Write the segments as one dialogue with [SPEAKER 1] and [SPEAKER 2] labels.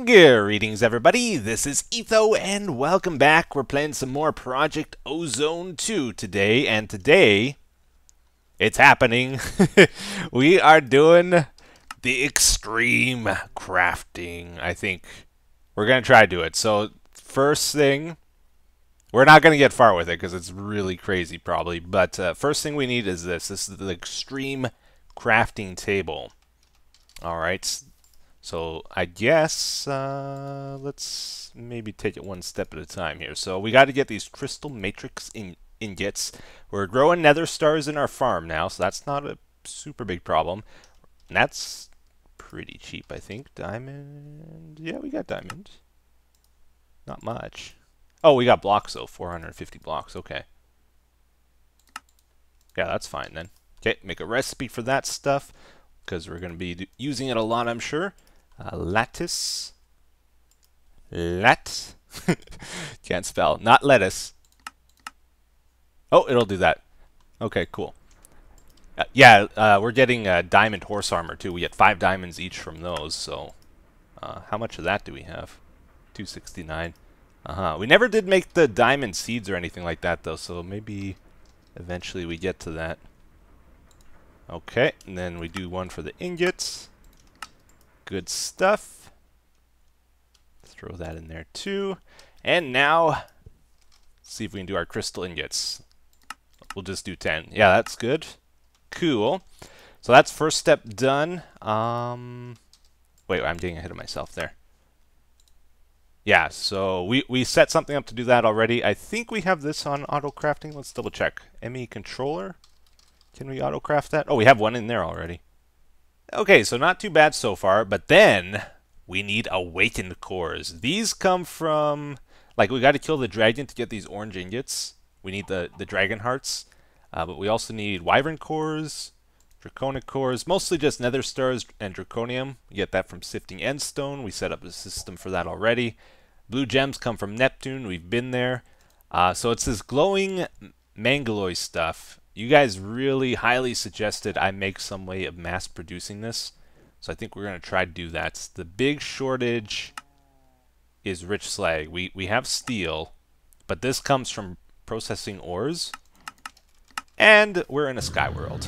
[SPEAKER 1] Greetings everybody, this is Etho and welcome back. We're playing some more Project Ozone 2 today, and today it's happening. We are doing the extreme crafting. I think we're going to try to do it. So first thing, we're not going to get far with it because it's really crazy probably, but first thing we need is this. This is the extreme crafting table. Alright. So I guess let's maybe take it one step at a time here. So we got to get these crystal matrix ingots. We're growing nether stars in our farm now, so that's not a super big problem. And that's pretty cheap, I think. Diamond. Yeah, we got diamond. Not much. Oh, we got blocks though. 450 blocks. Okay. Yeah, that's fine then. Okay, make a recipe for that stuff because we're going to be using it a lot, I'm sure. Lattice. Can't spell. Not lettuce. Oh, it'll do that. Okay, cool. We're getting diamond horse armor too. We get 5 diamonds each from those. So, how much of that do we have? 269. We never did make the diamond seeds or anything like that though. So maybe eventually we get to that. Okay, and then we do one for the ingots. Good stuff. Throw that in there too. And now, see if we can do our crystal ingots. We'll just do 10. Yeah, that's good. Cool. So that's first step done. Wait, I'm getting ahead of myself there. Yeah, so we set something up to do that already. I think we have this on auto crafting. Let's double check. ME controller. Can we auto craft that? Oh, we have one in there already. Okay, so not too bad so far, but then we need awakened cores. These come from, like, we got to kill the dragon to get these orange ingots. We need the dragon hearts, but we also need wyvern cores, draconic cores, mostly just nether stars and draconium. We get that from sifting endstone. We set up a system for that already. Blue gems come from Neptune. We've been there. So it's this glowing mangaloy stuff. You guys really highly suggested I make some way of mass producing this. So I think we're going to try to do that. The big shortage is rich slag. We have steel, but this comes from processing ores. And we're in a sky world.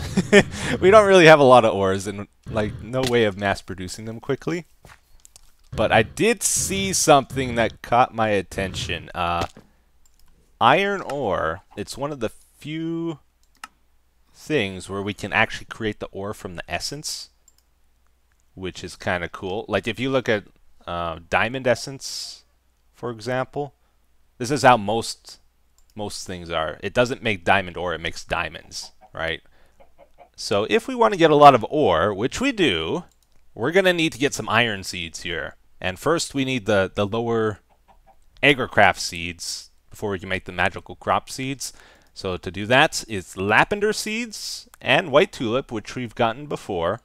[SPEAKER 1] We don't really have a lot of ores and like no way of mass producing them quickly. But I did see something that caught my attention. Iron ore, it's one of the few things where we can actually create the ore from the essence, which is kind of cool. Like if you look at diamond essence, for example, this is how most things are. It doesn't make diamond ore, it makes diamonds, right? So if we want to get a lot of ore, which we do, we're going to need to get some iron seeds here. And first we need the lower agricraft seeds before we can make the magical crop seeds. So to do that is lavender seeds and white tulip, which we've gotten before.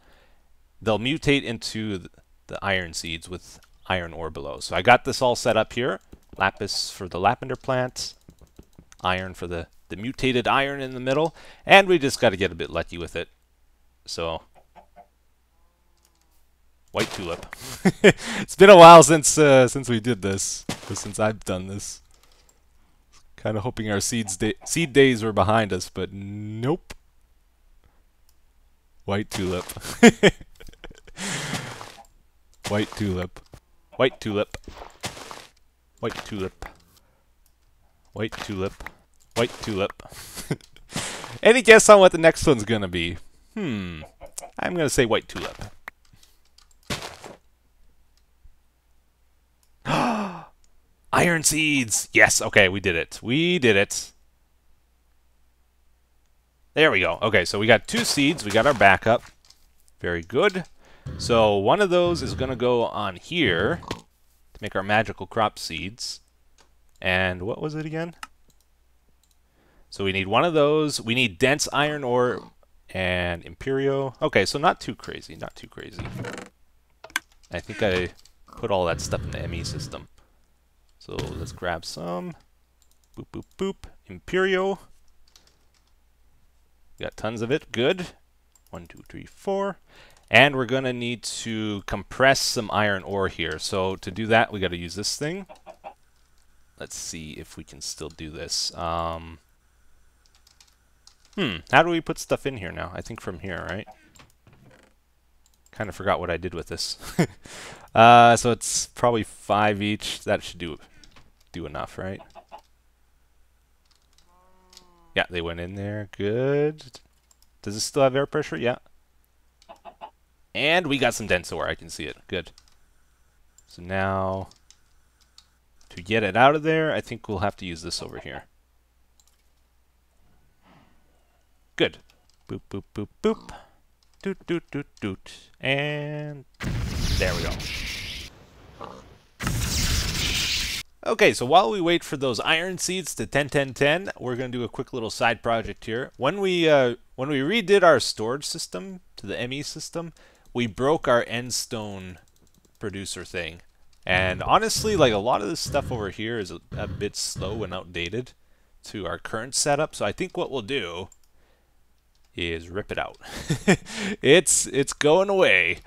[SPEAKER 1] They'll mutate into the iron seeds with iron ore below. So I got this all set up here. Lapis for the lavender plant, iron for the mutated iron in the middle, and we just got to get a bit lucky with it. So white tulip. It's been a while since we did this, or since I've done this. Kind of hoping our seed days were behind us, but nope. White tulip. White tulip. White tulip. White tulip. White tulip. White tulip. Any guess on what the next one's gonna be? I'm gonna say white tulip. Iron seeds! Yes, okay, we did it. We did it. There we go. Okay, so we got 2 seeds. We got our backup. Very good. So one of those is going to go on here to make our magical crop seeds. And what was it again? So we need one of those. We need dense iron ore and Imperio. Okay, so not too crazy. Not too crazy. I think I put all that stuff in the ME system. So let's grab some. Boop, boop, boop. Imperio. Got tons of it. Good. 1, 2, 3, 4. And we're going to need to compress some iron ore here. So to do that, we got to use this thing. Let's see if we can still do this. How do we put stuff in here now? I think from here, right? Kind of forgot what I did with this. So it's probably 5 each. That should do enough, right? Yeah, they went in there. Good. Does it still have air pressure? Yeah. And we got some dense ore. I can see it. Good. So now, to get it out of there, I think we'll have to use this over here. Good. Boop, boop, boop, boop. Doot, doot, doot, doot. And there we go. Okay, so while we wait for those iron seeds to 10, 10, 10, we're going to do a quick little side project here. When we redid our storage system to the ME system, we broke our endstone producer thing. And honestly, like a lot of this stuff over here is a bit slow and outdated to our current setup. So I think what we'll do is rip it out. It's going away.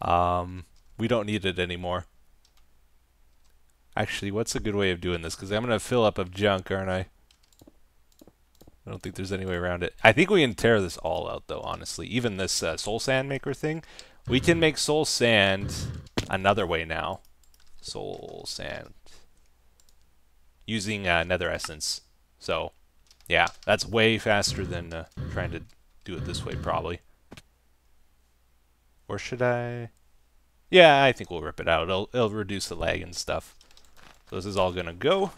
[SPEAKER 1] We don't need it anymore. Actually, what's a good way of doing this? Because I'm going to fill up of junk, aren't I? I don't think there's any way around it. I think we can tear this all out, though, honestly. Even this soul sand maker thing. We can make soul sand another way now. Soul sand. Using nether essence. So, yeah, that's way faster than trying to do it this way, probably. Or should I? Yeah, I think we'll rip it out. It'll reduce the lag and stuff. So this is all gonna go.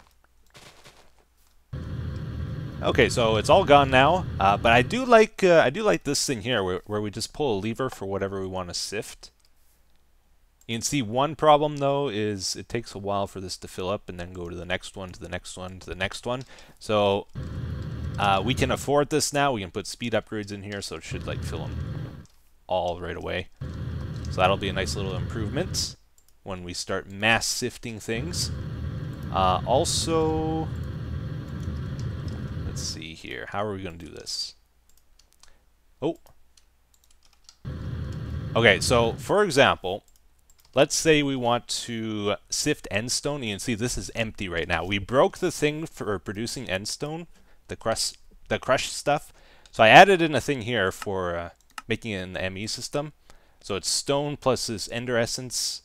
[SPEAKER 1] Okay, so it's all gone now. But I do like this thing here, where we just pull a lever for whatever we want to sift. You can see one problem though is it takes a while for this to fill up and then go to the next one, to the next one, to the next one. So we can afford this now. We can put speed upgrades in here, so it should like fill them all right away. So that'll be a nice little improvement when we start mass sifting things. Also, let's see here. How are we going to do this? Oh. Okay, so for example, let's say we want to sift endstone. You can see this is empty right now. We broke the thing for producing endstone, the crush stuff. So I added in a thing here for making it in the ME system. So it's stone plus this ender essence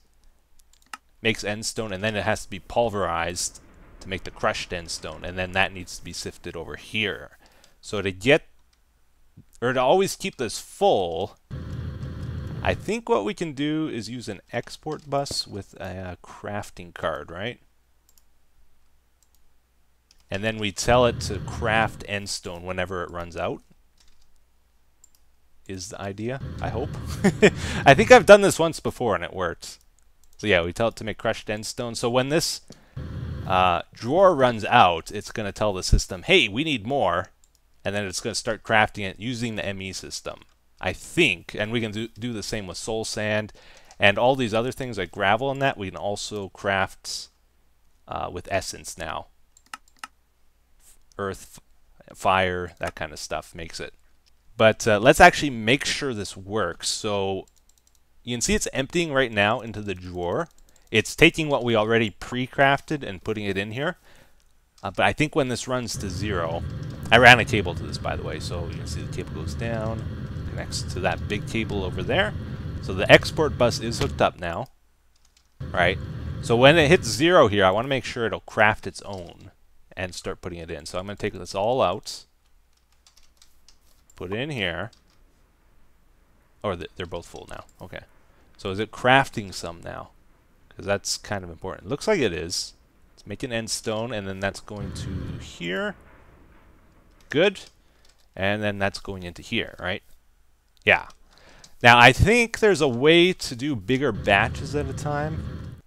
[SPEAKER 1] makes endstone, and then it has to be pulverized to make the crushed endstone, and then that needs to be sifted over here. So to always keep this full, I think what we can do is use an export bus with a crafting card, right? And then we tell it to craft endstone whenever it runs out. Is the idea, I hope. I think I've done this once before and it worked. So yeah, we tell it to make crushed endstone. So when this drawer runs out, it's going to tell the system, hey, we need more. And then it's going to start crafting it using the ME system, I think. And we can do the same with soul sand and all these other things like gravel and that. We can also craft with essence now. Earth, fire, that kind of stuff makes it. But let's actually make sure this works. So you can see it's emptying right now into the drawer. It's taking what we already pre-crafted and putting it in here. But I think when this runs to 0, I ran a cable to this, by the way, so you can see the cable goes down, connects to that big cable over there. So the export bus is hooked up now, right? So when it hits 0 here, I want to make sure it'll craft its own and start putting it in. So I'm going to take this all out. Put it in here. Or they're both full now. Okay. So is it crafting some now? Because that's kind of important. Looks like it is. Let's make an endstone, and then that's going to here. Good. And then that's going into here, right? Yeah. Now, I think there's a way to do bigger batches at a time.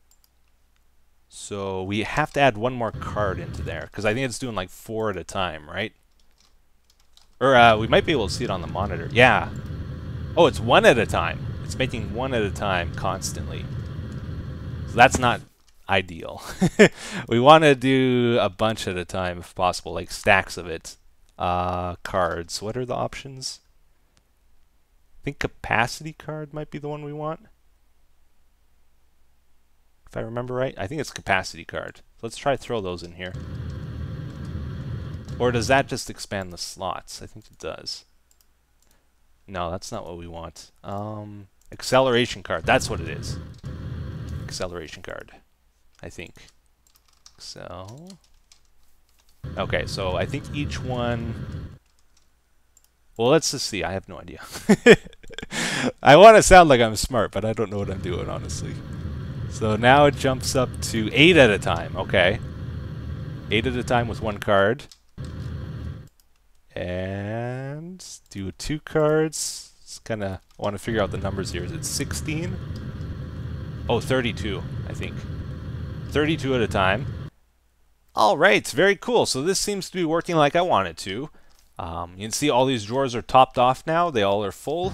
[SPEAKER 1] So we have to add one more card into there, because I think it's doing like 4 at a time, right? Or we might be able to see it on the monitor. Yeah. Oh, it's 1 at a time. It's making 1 at a time constantly. So that's not ideal. We want to do a bunch at a time if possible, like stacks of it. Cards. What are the options? think capacity card might be the one we want. If I remember right, I think it's capacity card. Let's try to throw those in here. Or does that just expand the slots? I think it does. No, that's not what we want. Acceleration card. That's what it is. Acceleration card. I think. So. Okay, so I think each one. Well, let's just see. I have no idea. I want to sound like I'm smart, but I don't know what I'm doing, honestly. So now it jumps up to 8 at a time. Okay. 8 at a time with 1 card. And do 2 cards. Just kind of want to figure out the numbers here. Is it 16? Oh, 32, I think. 32 at a time. All right, very cool. So this seems to be working like I want it to. You can see all these drawers are topped off now. They all are full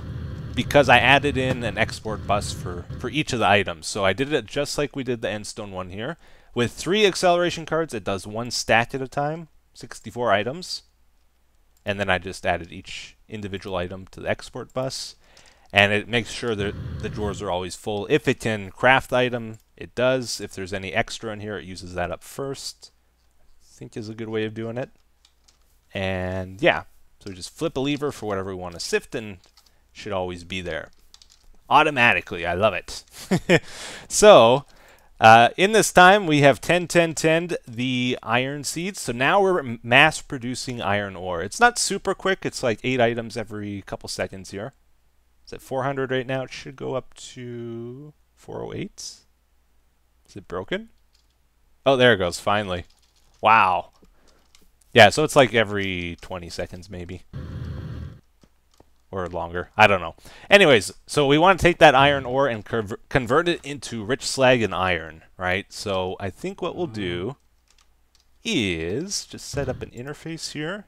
[SPEAKER 1] because I added in an export bus for each of the items. So I did it just like we did the endstone one here. With 3 acceleration cards, it does 1 stack at a time, 64 items. And then I just added each individual item to the export bus. And it makes sure that the drawers are always full. If it can craft the item, it does. If there's any extra in here, it uses that up first. I think is a good way of doing it. And yeah, so we just flip a lever for whatever we want to sift and it should always be there. Automatically, I love it. So, in this time, we have 10 the iron seeds. So now we're mass producing iron ore. It's not super quick. It's like 8 items every couple seconds here. It's at 400 right now. It should go up to 408. Is it broken? Oh, there it goes, finally. Wow. Yeah, so it's like every 20 seconds maybe. Or longer. I don't know. Anyways, so we want to take that iron ore and convert it into rich slag and iron, right? So I think what we'll do is just set up an interface here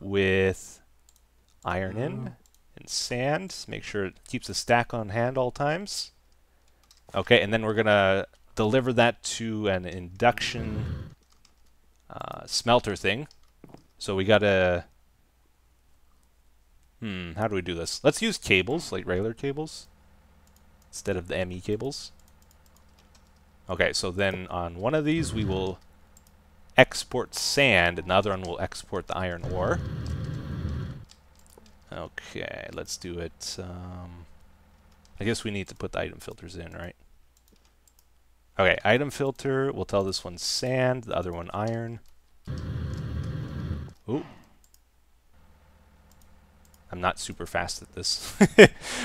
[SPEAKER 1] with iron in and sand. Make sure it keeps a stack on hand all times. Okay, and then we're going to deliver that to an induction smelter thing. So we got to... how do we do this? Let's use cables, like regular cables, instead of the ME cables. Okay, so then on one of these we will export sand, and the other one will export the iron ore. Okay, let's do it. I guess we need to put the item filters in, right? Okay, item filter, we'll tell this one sand, the other one iron. Ooh. I'm not super fast at this.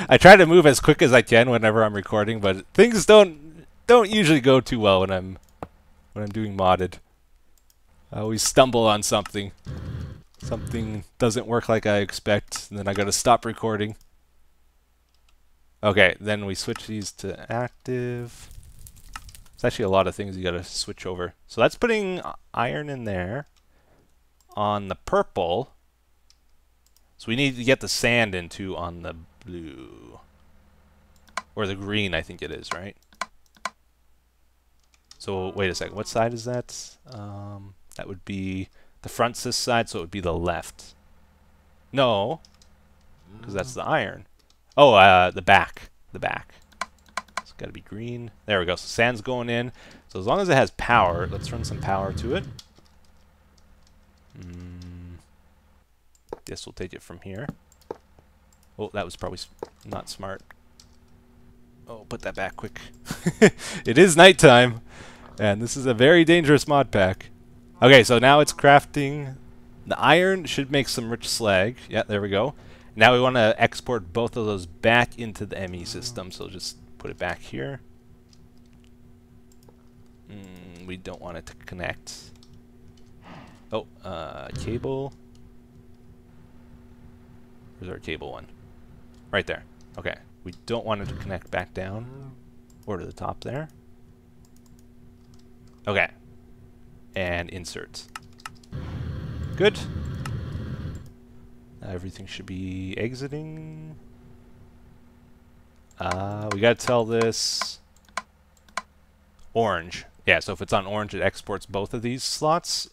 [SPEAKER 1] I try to move as quick as I can whenever I'm recording, but things don't usually go too well when I'm doing modded. I always stumble on something. Something doesn't work like I expect, and then I gotta stop recording. Okay, then we switch these to active. It's actually a lot of things you gotta switch over. So that's putting iron in there. On the purple, so we need to get the sand into on the blue. Or the green, I think it is, right? So wait a second, what side is that? That would be the front's this side, so it would be the left. No, because that's the iron. Oh, the back. The back. It's got to be green. There we go. So sand's going in. So as long as it has power, let's run some power to it. This will take it from here. Oh, that was probably not smart. Oh, put that back quick. It is nighttime, and this is a very dangerous mod pack. Okay, so now it's crafting. The iron should make some rich slag. Yeah, there we go. Now we want to export both of those back into the ME system, so just put it back here. We don't want it to connect. Oh, cable. Where's our cable one? Right there. Okay. We don't want it to connect back down or to the top there. Okay. And insert. Good. Now everything should be exiting. We gotta tell this orange. Yeah, so if it's on orange, it exports both of these slots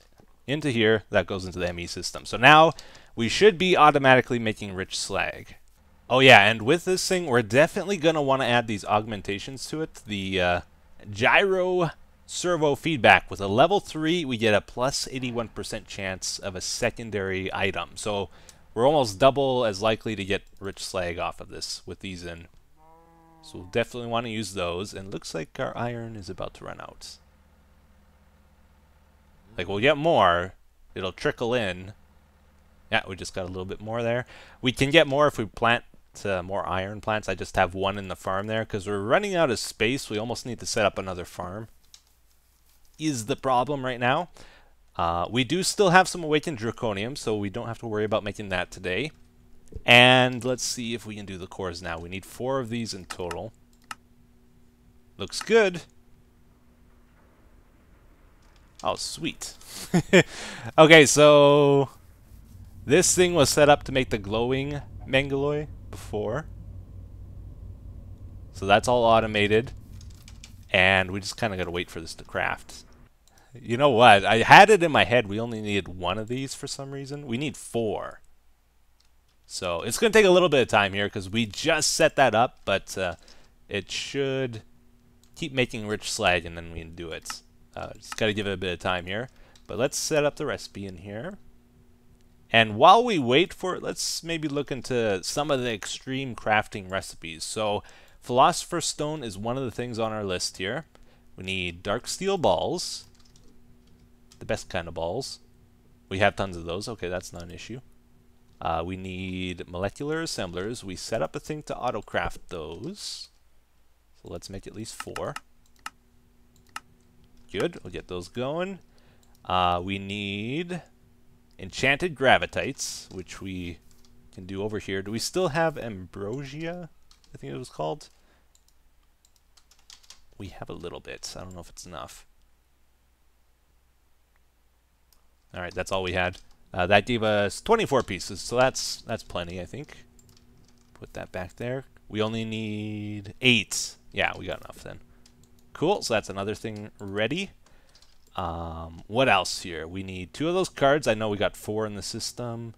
[SPEAKER 1] into here. That goes into the ME system. So now we should be automatically making rich slag. Oh yeah, and with this thing, we're definitely going to want to add these augmentations to it. The gyro servo feedback. With a level 3, we get a plus 81% chance of a secondary item. So we're almost double as likely to get rich slag off of this with these in. So we'll definitely want to use those. And looks like our iron is about to run out. Like, we'll get more. It'll trickle in. Yeah, we just got a little bit more there. We can get more if we plant more iron plants. I just have one in the farm there because we're running out of space. We almost need to set up another farm. Is the problem right now. We do still have some awakened draconium, so we don't have to worry about making that today. And let's see if we can do the cores now. We need 4 of these in total. Looks good. Oh, sweet. Okay, so this thing was set up to make the glowing mangaloy before. So that's all automated. And we just kind of got to wait for this to craft. You know what? I had it in my head we only needed 1 of these for some reason. We need 4. So it's going to take a little bit of time here because we just set that up, but it should keep making rich slag and then we can do it. Just got to give it a bit of time here. But let's set up the recipe in here. And while we wait for it, let's maybe look into some of the extreme crafting recipes. So Philosopher's Stone is one of the things on our list here. We need dark steel balls. The best kind of balls. We have tons of those. Okay, that's not an issue. We need molecular assemblers. We set up a thing to auto-craft those. So let's make at least 4. Good, we'll get those going. We need enchanted gravitites, which we can do over here. Do we still have ambrosia? I think it was called. We have a little bit. I don't know if it's enough. Alright, that's all we had. That gave us 24 pieces, so that's plenty, I think. Put that back there. We only need 8. Yeah, we got enough then. Cool, so that's another thing ready. What else here? We need 2 of those cards. I know we got 4 in the system.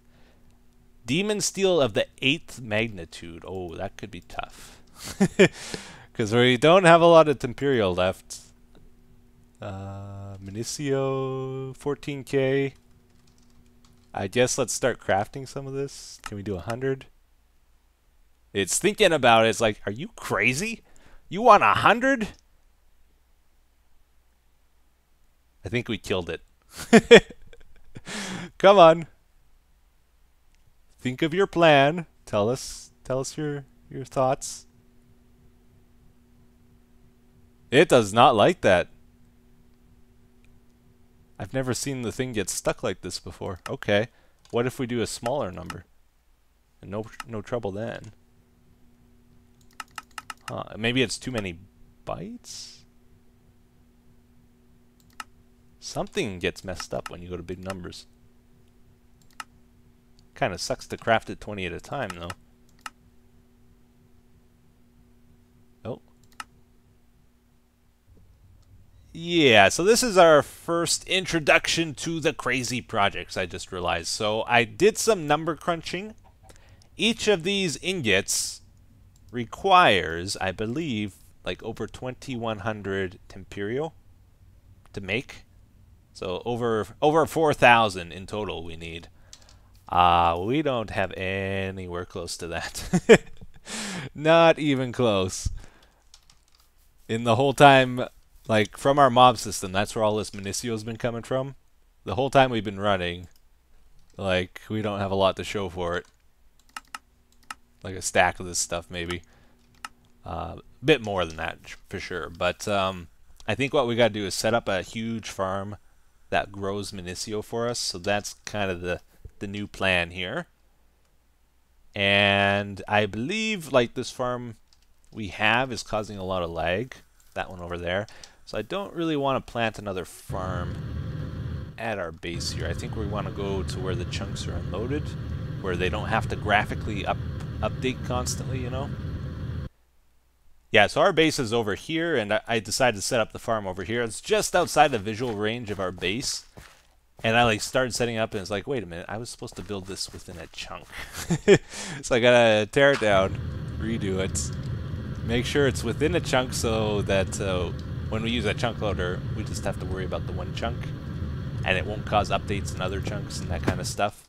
[SPEAKER 1] Demon Steel of the 8th magnitude. Oh, that could be tough. Because we don't have a lot of Temperio left. Minicio, 14k. I guess let's start crafting some of this. Can we do 100? It's thinking about it. It's like, are you crazy? You want 100? I think we killed it. Come on. Think of your plan. Tell us your thoughts. It does not like that. I've never seen the thing get stuck like this before. Okay. What if we do a smaller number? And no trouble then. Huh, maybe it's too many bytes? Something gets messed up when you go to big numbers. Kind of sucks to craft it 20 at a time, though. Oh. Yeah, so this is our first introduction to the crazy projects, I just realized. So I did some number crunching. Each of these ingots requires, I believe, like over 2,100 Temperio to make. So over 4,000 in total we need. We don't have anywhere close to that. Not even close. In the whole time, like from our mob system, that's where all this Minicio's been coming from. The whole time we've been running, like we don't have a lot to show for it. Like a stack of this stuff maybe. Bit more than that for sure. But I think what we got to do is set up a huge farm that grows Minicio for us. So that's kind of the new plan here. And I believe like this farm we have is causing a lot of lag. That one over there. So I don't really want to plant another farm at our base here. I think we want to go to where the chunks are unloaded, where they don't have to graphically update constantly, you know? Yeah, so our base is over here, and I decided to set up the farm over here. It's just outside the visual range of our base. And I like started setting up, and it's like, wait a minute, I was supposed to build this within a chunk. So I gotta tear it down, redo it, make sure it's within a chunk so that when we use a chunk loader, we just have to worry about the one chunk, and it won't cause updates in other chunks and that kind of stuff.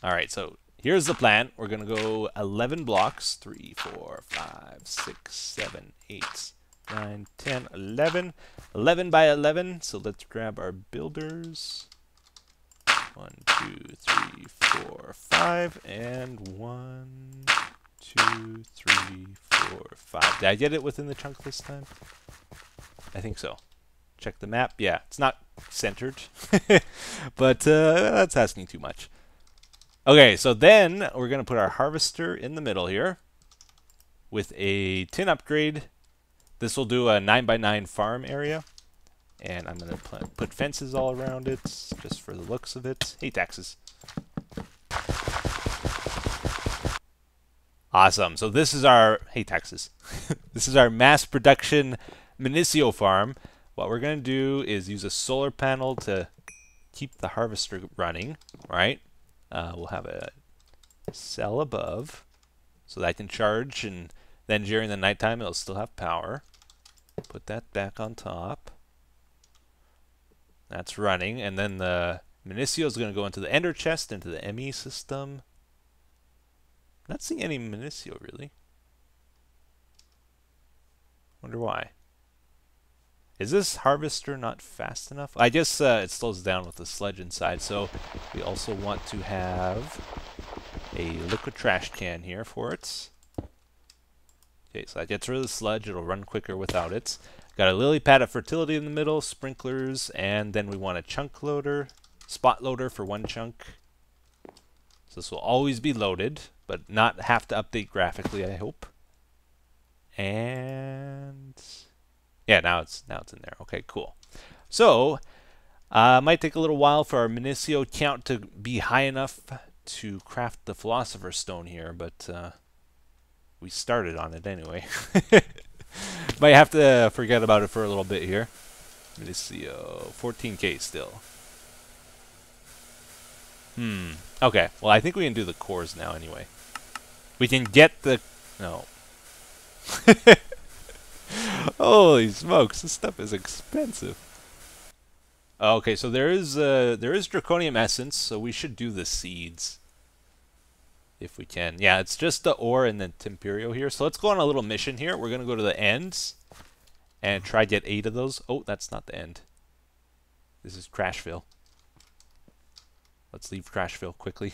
[SPEAKER 1] Alright, so here's the plan. We're gonna go 11 blocks, 3, 4, 5, 6, 7, 8, 9, 10, 11. 11 by 11, so let's grab our builders. 1, 2, 3, 4, 5, and 1, 2, 3, 4, 5. Did I get it within the chunk this time? I think so. Check the map. Yeah, it's not centered, but that's asking too much. Okay, so then we're going to put our harvester in the middle here with a tin upgrade. This will do a 9x9 farm area, and I'm going to put fences all around it just for the looks of it. Hey, taxes. Awesome. So this is our, hey, taxes. This is our mass production Minicio farm. What we're going to do is use a solar panel to keep the harvester running, right? We'll have a cell above so that I can charge, and then during the nighttime it'll still have power. Put that back on top. That's running, and then the Minicio is going to go into the ender chest, into the ME system. Not seeing any Minicio really. Wonder why. Is this harvester not fast enough? I guess it slows down with the sludge inside, so we also want to have a liquid trash can here for it. Okay, so that gets rid of the sludge. It'll run quicker without it. Got a lily pad of fertility in the middle, sprinklers, and then we want a chunk loader, spot loader for one chunk. So this will always be loaded, but not have to update graphically, I hope. And yeah, now it's in there. Okay, cool. So might take a little while for our Minicio count to be high enough to craft the Philosopher's Stone here, but we started on it anyway. Might have to forget about it for a little bit here. Minicio, 14k still. Okay, well I think we can do the cores now anyway. We can get the... no. Holy smokes, this stuff is expensive. Okay, so there is draconium essence, so we should do the seeds if we can. Yeah, it's just the ore and the Temperio here. So let's go on a little mission here. We're gonna go to the ends and try get 8 of those. Oh, that's not the end. This is Crashville. Let's leave Crashville quickly.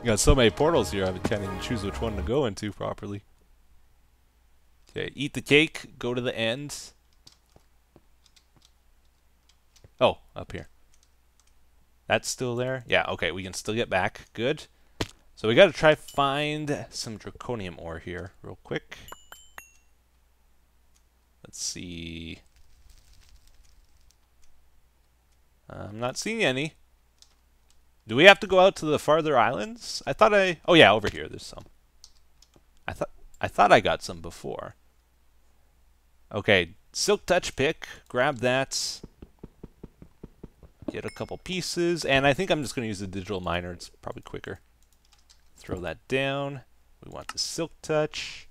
[SPEAKER 1] Got so many portals here, I can't even choose which one to go into properly. Okay, eat the cake, go to the end. Oh, up here. That's still there? Yeah, okay, we can still get back. Good. So we gotta try find some draconium ore here real quick. Let's see. I'm not seeing any. Do we have to go out to the farther islands? I thought oh yeah, over here there's some. I thought I got some before. Okay, silk touch pick, grab that. Get a couple pieces, and I think I'm just going to use the digital miner. It's probably quicker. Throw that down. We want the silk touch,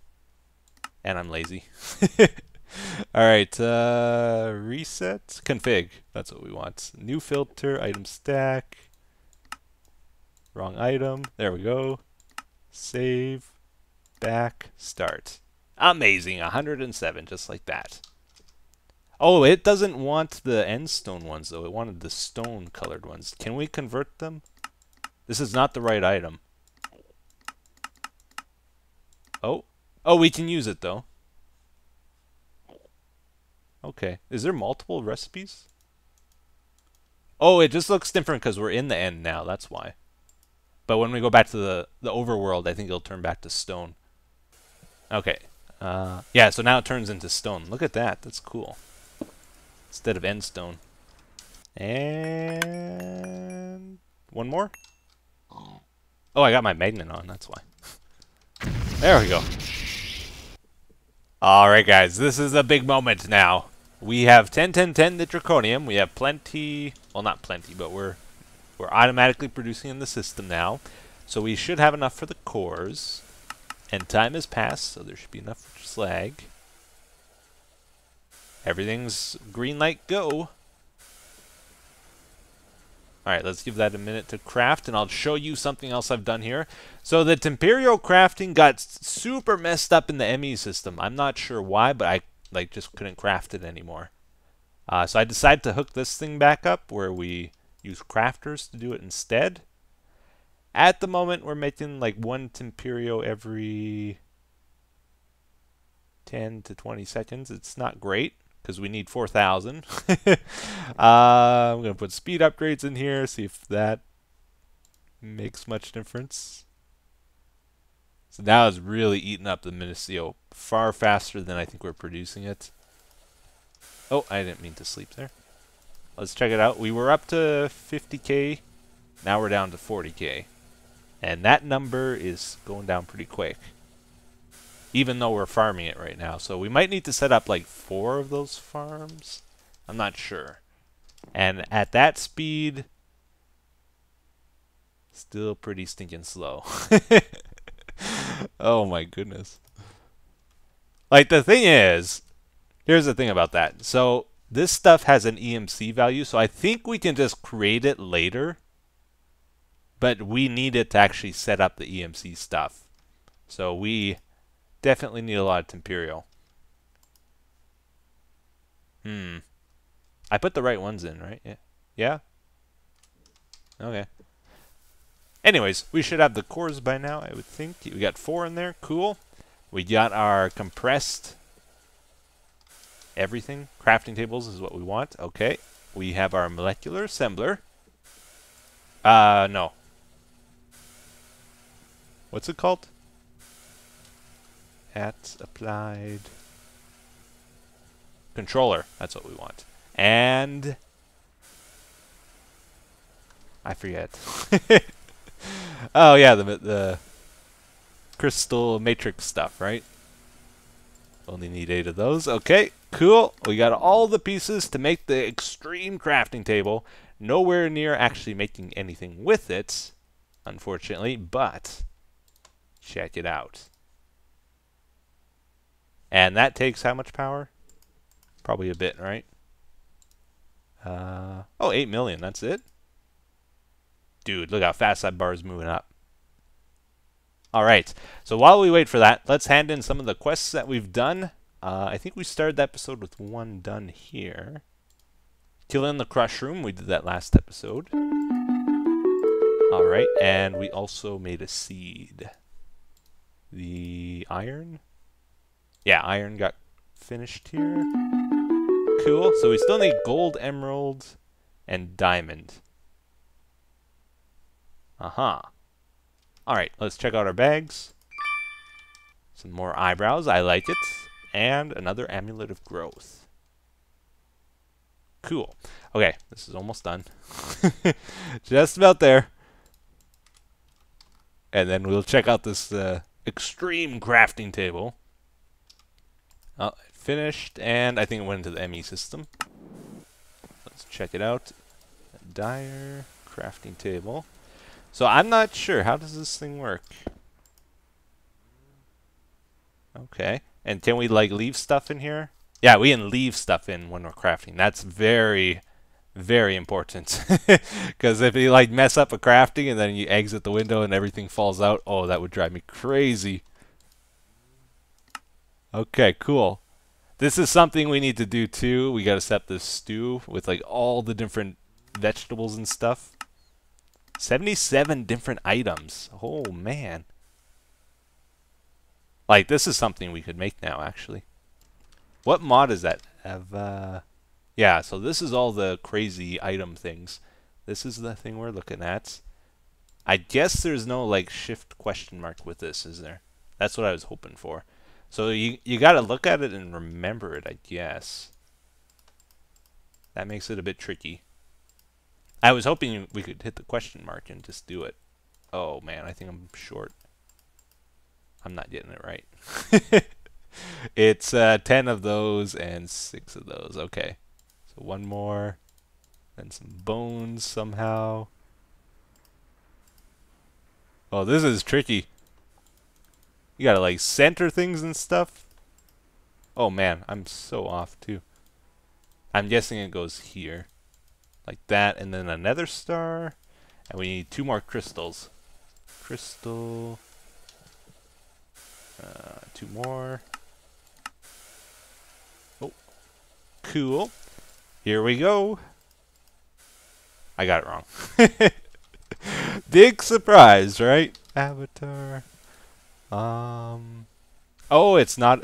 [SPEAKER 1] and I'm lazy. Alright, reset, config, that's what we want. New filter, item stack. Wrong item. There we go. Save. Back. Start. Amazing. 107, just like that. Oh, it doesn't want the endstone ones, though. It wanted the stone-colored ones. Can we convert them? This is not the right item. Oh. Oh, we can use it, though. Okay. Is there multiple recipes? Oh, it just looks different because we're in the end now. That's why. But when we go back to the overworld, I think it'll turn back to stone. Okay. Yeah, so now it turns into stone. Look at that. That's cool. Instead of end stone. And one more. Oh, I got my magnet on. That's why. There we go. Alright, guys. This is a big moment now. We have 10, 10, 10 the draconium. We have plenty. Well, not plenty, but we're automatically producing in the system now. So we should have enough for the cores. And time has passed, so there should be enough for slag. Everything's green light go. Alright, let's give that a minute to craft, and I'll show you something else I've done here. So the Temperio crafting got super messed up in the ME system. I'm not sure why, but I just couldn't craft it anymore. So I decided to hook this thing back up where we use crafters to do it instead. At the moment, we're making like one Temperio every 10 to 20 seconds. It's not great because we need 4,000. I'm going to put speed upgrades in here, see if that makes much difference. So now it's really eating up the Minicio far faster than I think we're producing it. Oh, I didn't mean to sleep there. Let's check it out. We were up to 50k. Now we're down to 40k. And that number is going down pretty quick. Even though we're farming it right now. So we might need to set up like 4 of those farms. I'm not sure. And at that speed, still pretty stinking slow. Oh my goodness. Like the thing is, here's the thing about that. So this stuff has an EMC value, so I think we can just create it later. But we need it to actually set up the EMC stuff. So we definitely need a lot of Temperio. I put the right ones in, right? Yeah? Yeah? Okay. Anyways, we should have the cores by now, I would think. We got 4 in there. Cool. We got our compressed everything. Crafting tables is what we want. Okay. We have our molecular assembler. No. What's it called? At applied controller. That's what we want. And I forget. Oh yeah, the crystal matrix stuff, right? Only need 8 of those. Okay, cool. We got all the pieces to make the extreme crafting table. Nowhere near actually making anything with it, unfortunately, but check it out. And that takes how much power? Probably a bit, right? Oh, 8 million, that's it? Dude, look how fast that bar is moving up. Alright, so while we wait for that, let's hand in some of the quests that we've done. I think we started the episode with one done here. Killing the Crush Room, we did that last episode. Alright, and we also made a seed. The iron? Yeah, iron got finished here. Cool, so we still need gold, emerald, and diamond. Alright, let's check out our bags. Some more eyebrows, I like it. And another amulet of growth. Cool. Okay, this is almost done. Just about there. And then we'll check out this extreme crafting table. Oh, it finished, and I think it went into the ME system. Let's check it out. Dyer crafting table. So I'm not sure. How does this thing work? Okay. And can we like leave stuff in here? Yeah, we can leave stuff in when we're crafting. That's very, very important. Because if you like mess up a crafting and then you exit the window and everything falls out, oh, that would drive me crazy. Okay, cool. This is something we need to do too. We gotta set this stew with like all the different vegetables and stuff. 77 different items. Oh man. Like this is something we could make now actually. What mod is that? Yeah, so this is all the crazy item things. This is the thing we're looking at. I guess there's no like shift question mark with this, is there? That's what I was hoping for. So you gotta look at it and remember it, I guess. That makes it a bit tricky. I was hoping we could hit the question mark and just do it. Oh man, I think I'm short. I'm not getting it right. It's 10 of those and 6 of those. Okay. So one more. Then some bones somehow. Oh, this is tricky. You gotta like center things and stuff. Oh man, I'm so off too. I'm guessing it goes here. Like that, and then another star. And we need 2 more crystals. Crystal. 2 more. Oh, cool. Here we go. I got it wrong. Big surprise, right? Avatar. Oh, it's not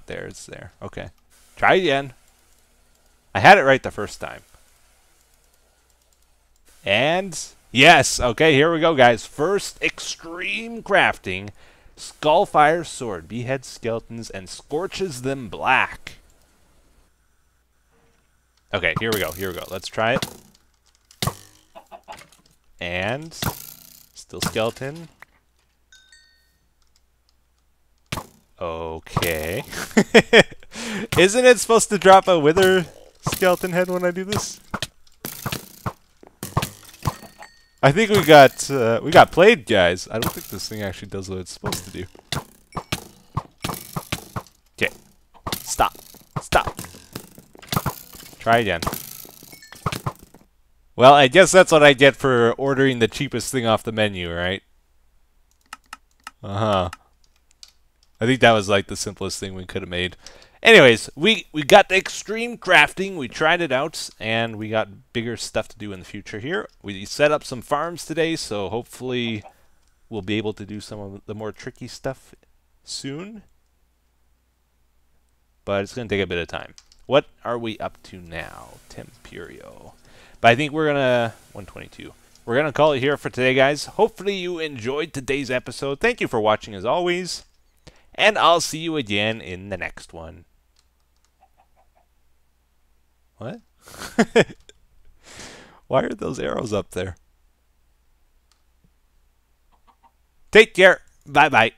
[SPEAKER 1] there. It's there. Okay. Try again. I had it right the first time. And yes. Okay, here we go, guys. First extreme crafting. Skullfire sword beheads skeletons and scorches them black. Okay, here we go. Here we go. Let's try it. And still skeleton. Okay. Isn't it supposed to drop a wither skeleton head when I do this? I think we got played, guys. I don't think this thing actually does what it's supposed to do. Okay. Stop. Stop. Try again. Well, I guess that's what I get for ordering the cheapest thing off the menu, right? Uh-huh. I think that was like the simplest thing we could have made. Anyways, we got the extreme crafting. We tried it out, and we got bigger stuff to do in the future here. We set up some farms today, so hopefully we'll be able to do some of the more tricky stuff soon. But it's going to take a bit of time. What are we up to now? Temperio. But I think we're going to... 122. We're going to call it here for today, guys. Hopefully you enjoyed today's episode. Thank you for watching as always. And I'll see you again in the next one. What? Why are those arrows up there? Take care. Bye-bye.